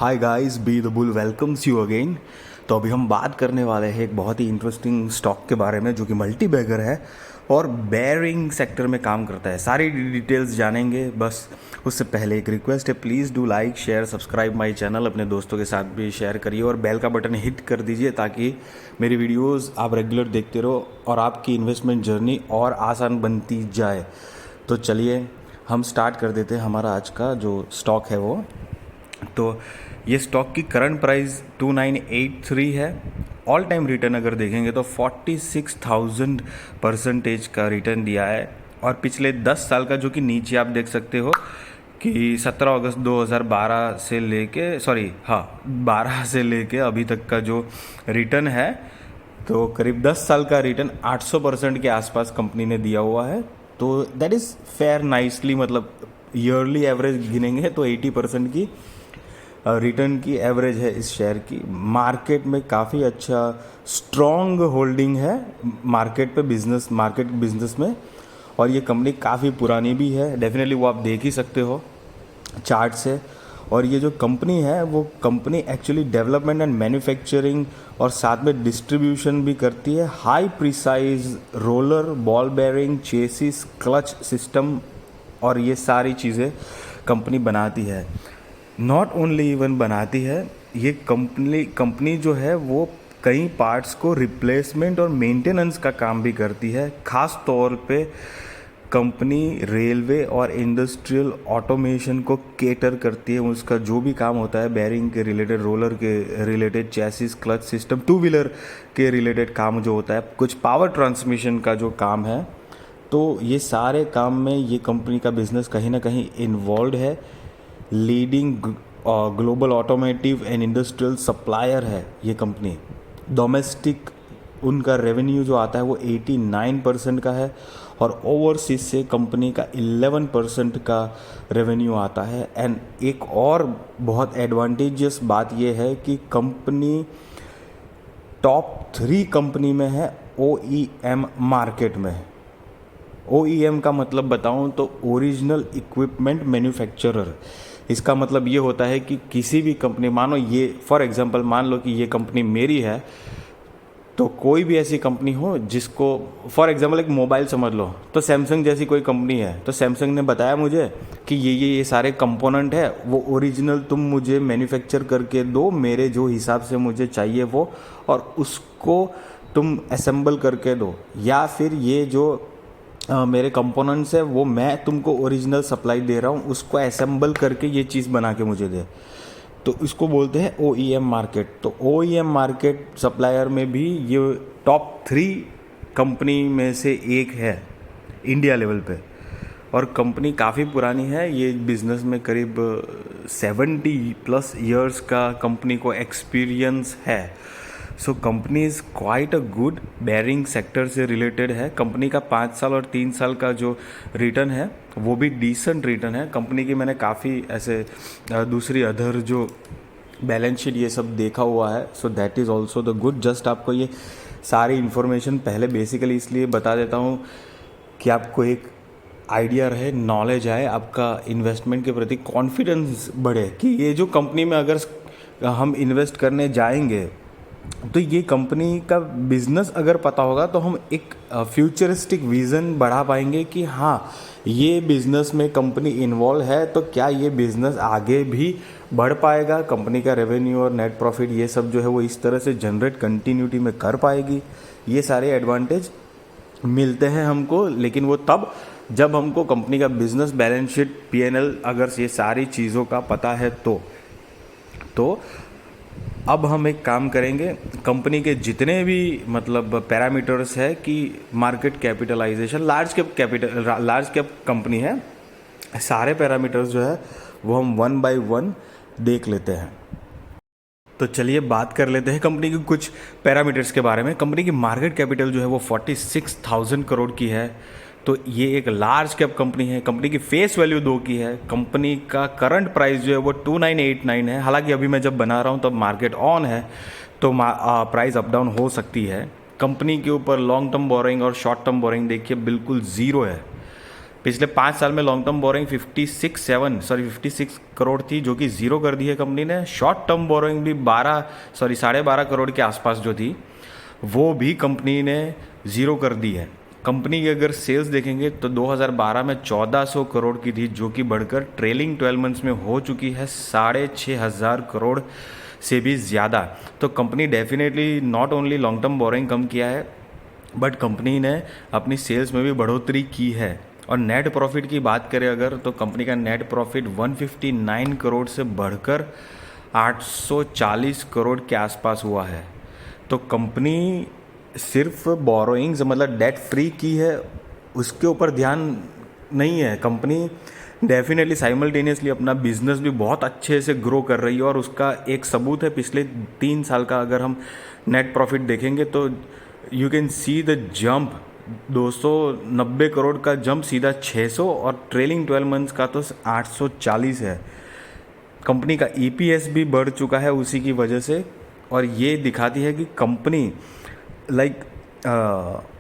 Hi guys, be the bull welcomes you again. तो अभी हम बात करने वाले हैं एक बहुत ही इंटरेस्टिंग स्टॉक के बारे में जो कि मल्टी बैगर है और बेयरिंग सेक्टर में काम करता है। सारी डिटेल्स जानेंगे। बस उससे पहले एक रिक्वेस्ट है, please do like share subscribe my channel. अपने दोस्तों के साथ भी शेयर करिए और बेल का बटन हिट कर दीजिए ताकि मेरी वीडियोस आप रेगुलर देखते रहो और आपकी इन्वेस्टमेंट जर्नी और आसान बनती जाए। तो चलिए हम स्टार्ट कर देते हैं हमारा आज का जो स्टॉक है वो। तो ये स्टॉक की करंट प्राइस 2983 है। ऑल टाइम रिटर्न अगर देखेंगे तो 46,000% का रिटर्न दिया है। और पिछले 10 साल का जो कि नीचे आप देख सकते हो कि 17 अगस्त 2012 से लेके 12 से लेके अभी तक का जो रिटर्न है, तो करीब 10 साल का रिटर्न 800% के आसपास कंपनी ने दिया हुआ है। तो दैट इज़ फेयर नाइसली, मतलब ईयरली एवरेज गिनेंगे तो 80% की रिटर्न की एवरेज है इस शेयर की। मार्केट में काफ़ी अच्छा स्ट्रॉन्ग होल्डिंग है मार्केट बिजनेस में। और ये कंपनी काफ़ी पुरानी भी है, डेफिनेटली वो आप देख ही सकते हो चार्ट से। और ये जो कंपनी है वो company actually development and manufacturing और साथ में डिस्ट्रीब्यूशन भी करती है। High precise roller, ball bearing, chassis, clutch system और ये सारी चीज़ें कंपनी बनाती है। नॉट ओनली इवन बनाती है, ये कंपनी जो है वो कई पार्ट्स को रिप्लेसमेंट और मेंटेनेंस का काम भी करती है। ख़ास तौर पे कंपनी रेलवे और इंडस्ट्रियल ऑटोमेशन को केटर करती है। उसका जो भी काम होता है बेयरिंग के रिलेटेड, रोलर के related, chassis, clutch system, two wheeler के रिलेटेड काम जो होता है, कुछ पावर ट्रांसमिशन का जो काम है, तो ये सारे काम में ये कंपनी का बिजनेस कहीं ना कहीं इन्वॉल्व है। Leading global automotive and industrial supplier है ये कंपनी। डोमेस्टिक उनका रेवेन्यू जो आता है वो 89% का है और ओवरसीज से कंपनी का 11% का रेवेन्यू आता है। एंड एक और बहुत एडवांटेजियस बात ये है कि कंपनी टॉप 3 कंपनी में है OEM मार्केट में। OEM का मतलब बताऊं तो ओरिजिनल इक्विपमेंट मैन्युफैक्चरर। इसका मतलब ये होता है कि किसी भी कंपनी, मानो ये फॉर एग्जांपल मान लो कि ये कंपनी मेरी है, तो कोई भी ऐसी कंपनी हो जिसको फॉर एग्जांपल एक मोबाइल समझ लो, तो सैमसंग जैसी कोई कंपनी है, तो सैमसंग ने बताया मुझे कि ये सारे कंपोनेंट है वो ओरिजिनल तुम मुझे मैन्युफैक्चर करके दो मेरे जो हिसाब से मुझे चाहिए वो, और उसको तुम असेंबल करके दो। या फिर ये जो मेरे कंपोनेंट्स है वो मैं तुमको ओरिजिनल सप्लाई दे रहा हूँ, उसको असेंबल करके ये चीज़ बना के मुझे दे, तो इसको बोलते हैं OEM मार्केट। तो OEM मार्केट सप्लायर में भी ये टॉप 3 कंपनी में से एक है इंडिया लेवल पे। और कंपनी काफ़ी पुरानी है, ये बिज़नेस में करीब 70+ ईयर्स का कंपनी को एक्सपीरियंस है। So company is quite a good, bearing sector से रिलेटेड है। कंपनी का 5 साल और 3 साल का जो रिटर्न है वो भी डिसेंट रिटर्न है कंपनी की। मैंने काफ़ी ऐसे दूसरी अदर जो बैलेंस शीट ये सब देखा हुआ है, so that is also the good. Just आपको ये सारी इन्फॉर्मेशन पहले बेसिकली इसलिए बता देता हूँ कि आपको एक आइडिया रहे, नॉलेज आए, आपका इन्वेस्टमेंट के प्रति कॉन्फिडेंस बढ़े कि ये जो कंपनी में अगर हम इन्वेस्ट करने जाएंगे तो ये कंपनी का बिज़नेस अगर पता होगा तो हम एक फ्यूचरिस्टिक विज़न बढ़ा पाएंगे कि हाँ, ये बिज़नेस में कंपनी इन्वॉल्व है तो क्या ये बिज़नेस आगे भी बढ़ पाएगा, कंपनी का रेवेन्यू और नेट प्रॉफिट ये सब जो है वो इस तरह से जनरेट कंटिन्यूटी में कर पाएगी। ये सारे एडवांटेज मिलते हैं हमको, लेकिन वो तब जब हमको कंपनी का बिज़नेस, बैलेंस शीट, P&L अगर ये सारी चीज़ों का पता है तो अब हम एक काम करेंगे, कंपनी के जितने भी मतलब पैरामीटर्स है कि market capitalisation, large cap company है, सारे पैरामीटर्स जो है वो हम 1 बाय 1 देख लेते हैं। तो चलिए बात कर लेते हैं कंपनी के कुछ पैरामीटर्स के बारे में। कंपनी की मार्केट कैपिटल जो है वो 46,000 करोड़ की है, तो ये एक लार्ज कैप कंपनी है। कंपनी की फेस वैल्यू 2 की है। कंपनी का करंट प्राइस जो है वो 2989 है। हालांकि अभी मैं जब बना रहा हूँ तब मार्केट ऑन है, तो प्राइस अप डाउन हो सकती है। कंपनी के ऊपर लॉन्ग टर्म बोरिंग और शॉर्ट टर्म बोरिंग देखिए बिल्कुल ज़ीरो है। पिछले 5 साल में लॉन्ग टर्म बोरोइंग 56 करोड़ थी, जो कि ज़ीरो कर दी है कंपनी ने। शॉर्ट टर्म बोरोइंग भी 12.5 करोड़ के आसपास जो थी, वो भी कंपनी ने ज़ीरो कर दी है। कंपनी की अगर सेल्स देखेंगे तो 2012 में 1400 करोड़ की थी, जो कि बढ़कर ट्रेलिंग 12 मंथ्स में हो चुकी है 6,500 करोड़ से भी ज़्यादा। तो company definitely not only long term borrowing कम किया है, बट कंपनी ने अपनी सेल्स में भी बढ़ोतरी की है। और नेट प्रॉफिट की बात करें अगर, तो कंपनी का नेट प्रॉफिट 159 करोड़ से बढ़कर 840 करोड़ के आसपास हुआ है। तो कंपनी सिर्फ बोरोइंग्स मतलब डेट फ्री की है, उसके ऊपर ध्यान नहीं है। कंपनी डेफिनेटली साइमल्टेनियसली अपना बिजनेस भी बहुत अच्छे से ग्रो कर रही है, और उसका एक सबूत है पिछले 3 साल का। अगर हम नेट प्रॉफिट देखेंगे तो you can see the jump, 290 crore का जंप सीधा 600, और ट्रेलिंग 12 मंथ्स का तो 840 है। कंपनी का ईपीएस भी बढ़ चुका है उसी की वजह से, और ये दिखाती है कि कंपनी लाइक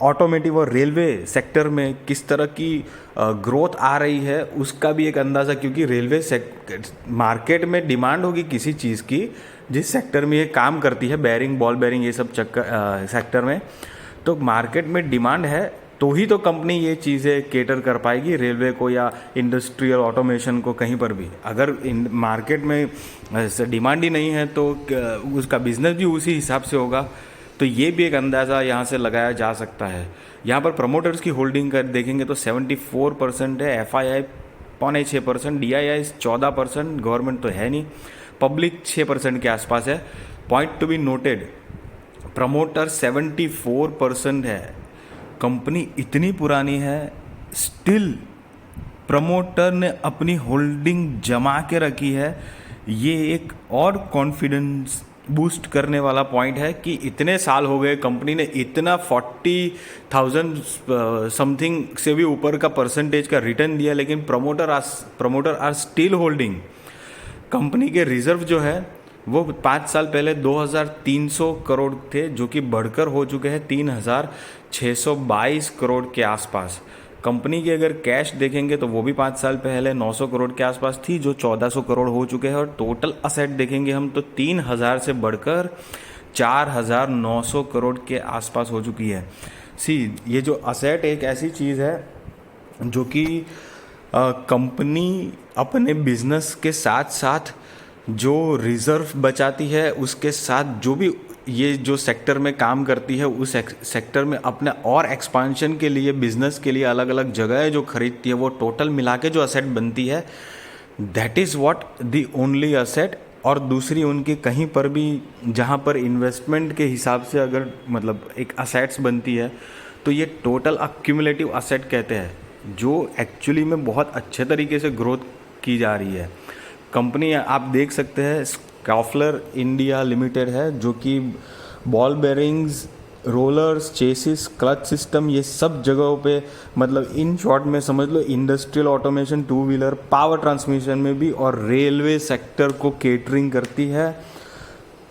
ऑटोमेटिव और रेलवे सेक्टर में किस तरह की ग्रोथ आ रही है, उसका भी एक अंदाज़ा, क्योंकि रेलवे मार्केट में डिमांड होगी किसी चीज़ की जिस सेक्टर में ये काम करती है, बेयरिंग, बॉल बेयरिंग, ये सब सेक्टर में, तो मार्केट में डिमांड है तो ही तो कंपनी ये चीज़ें केटर कर पाएगी रेलवे को या इंडस्ट्रियल ऑटोमेशन को। कहीं पर भी अगर मार्केट में डिमांड ही नहीं है तो उसका बिजनेस भी उसी हिसाब से होगा। तो ये भी एक अंदाज़ा यहाँ से लगाया जा सकता है। यहाँ पर प्रमोटर्स की होल्डिंग कर देखेंगे तो 74% है, FII 6.5%, DII 14%, गवर्नमेंट तो है नहीं, पब्लिक 6% के आसपास है। Point to be noted, promoter 74% है। कंपनी इतनी पुरानी है, स्टिल प्रमोटर ने अपनी होल्डिंग जमा के रखी है। ये एक और कॉन्फिडेंस बूस्ट करने वाला पॉइंट है कि इतने साल हो गए, कंपनी ने इतना 40,000 समथिंग से भी ऊपर का परसेंटेज का रिटर्न दिया, लेकिन promoter are still holding. Company के रिजर्व जो है वो 5 साल पहले 2,300 करोड़ थे, जो कि बढ़कर हो चुके हैं 3,622 करोड़ के आसपास। कंपनी की अगर कैश देखेंगे तो वो भी 5 साल पहले 900 करोड़ के आसपास थी, जो 1400 करोड़ हो चुके हैं। और टोटल असेट देखेंगे हम तो 3,000 से बढ़कर 4,900 करोड़ के आसपास हो चुकी है। ये जो असेट एक ऐसी चीज़ है जो कि कंपनी अपने बिजनेस के साथ साथ जो रिजर्व बचाती है, उसके साथ जो भी ये जो सेक्टर में काम करती है, उस सेक्टर में अपने और एक्सपांशन के लिए, बिजनेस के लिए अलग अलग जगह जो खरीदती है, वो टोटल मिला के जो असेट बनती है, that is what the only asset. और दूसरी उनकी कहीं पर भी जहाँ पर इन्वेस्टमेंट के हिसाब से अगर मतलब एक असेट्स बनती है, तो ये टोटल अक्यूमुलेटिव असेट कहते हैं, जो एक्चुअली में बहुत अच्छे तरीके से ग्रोथ की जा रही है। कंपनी आप देख सकते हैं स्काफलर इंडिया लिमिटेड है, जो कि ball bearings, rollers, chassis, clutch system, ये सब जगहों पे, मतलब इन शॉर्ट में समझ लो industrial automation, 2 wheeler, power transmission में भी, और रेलवे सेक्टर को केटरिंग करती है।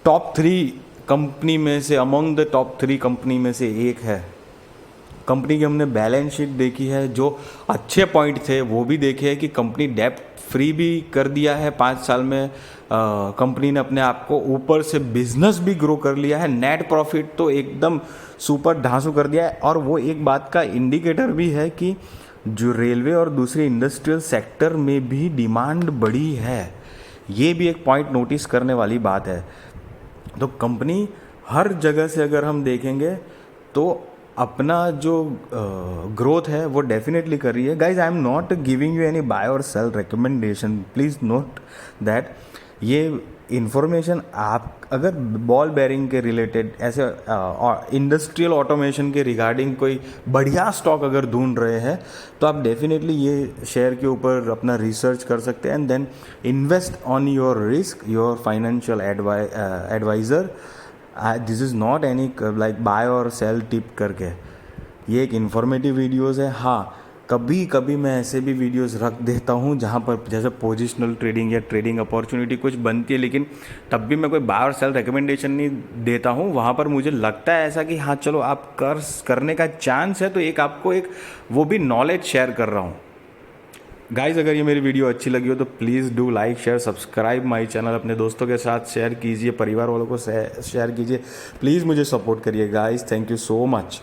टॉप 3 कंपनी में से, अमंग द टॉप 3 कंपनी में से एक है। कंपनी की हमने बैलेंस शीट देखी है, जो अच्छे पॉइंट थे वो भी देखे हैं कि कंपनी डेप्ट फ्री भी कर दिया है 5 साल में। कंपनी ने अपने आप को ऊपर से बिजनेस भी ग्रो कर लिया है, नेट प्रॉफिट तो एकदम सुपर ढांसू कर दिया है। और वो एक बात का इंडिकेटर भी है कि जो रेलवे और दूसरे इंडस्ट्रियल सेक्टर में भी डिमांड बढ़ी है। ये भी एक पॉइंट नोटिस करने वाली बात है। तो कंपनी हर जगह से अगर हम देखेंगे तो अपना जो ग्रोथ है वो डेफिनेटली कर रही है। Guys, I am not giving you any buy और sell recommendation, please note that. ये इन्फॉर्मेशन आप अगर बॉल बेरिंग के रिलेटेड ऐसे इंडस्ट्रियल ऑटोमेशन के रिगार्डिंग कोई बढ़िया स्टॉक अगर ढूंढ रहे हैं, तो आप डेफिनेटली ये शेयर के ऊपर अपना रिसर्च कर सकते हैं, and then invest on your risk, your financial adviser. This is not any like buy और सेल टिप करके। ये एक इन्फॉर्मेटिव वीडियोज़ है। हाँ, कभी कभी मैं ऐसे भी वीडियोस रख देता हूँ जहाँ पर जैसे पोजिशनल ट्रेडिंग या ट्रेडिंग अपॉर्चुनिटी कुछ बनती है, लेकिन तब भी मैं कोई बाय और सेल रिकमेंडेशन नहीं देता हूँ। वहाँ पर मुझे लगता है ऐसा कि हाँ चलो आप करने का चांस है, तो एक आपको एक वो भी नॉलेज शेयर कर रहा हूँ। गाइज़ अगर ये मेरी वीडियो अच्छी लगी हो तो please do like share subscribe my channel, अपने दोस्तों के साथ शेयर कीजिए, परिवार वालों को शेयर कीजिए, प्लीज़ मुझे सपोर्ट करिए guys. Thank you so much.